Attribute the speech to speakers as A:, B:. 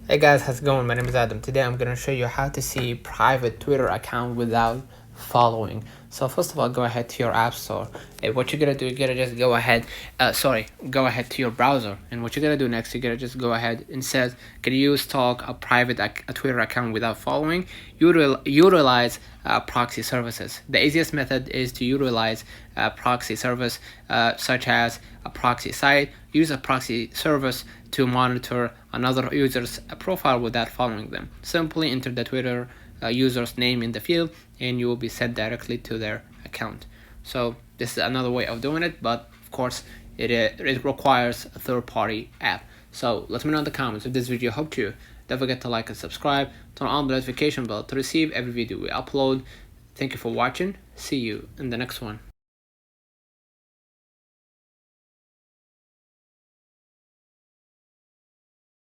A: Hey guys, how's it going? My name is Adam. Today I'm gonna show you how to see private Twitter account without following. So first of all, go ahead to your app store. And what you're gonna do, you're gonna just go ahead, go ahead to your browser. And what you're gonna do next, you're gonna just go ahead and says, can you stalk a private a Twitter account without following? Utilize proxy services. The easiest method is to utilize a proxy service such as a proxy site. Use a proxy service to monitor another user's profile without following them. Simply enter the Twitter user's name in the field and you will be sent directly to their account. So this is another way of doing it, but of course it requires a third-party app. So let me know in the comments if this video helped you. Don't forget to like and subscribe. Turn on the notification bell to receive every video we upload. Thank you for watching. See you in the next one.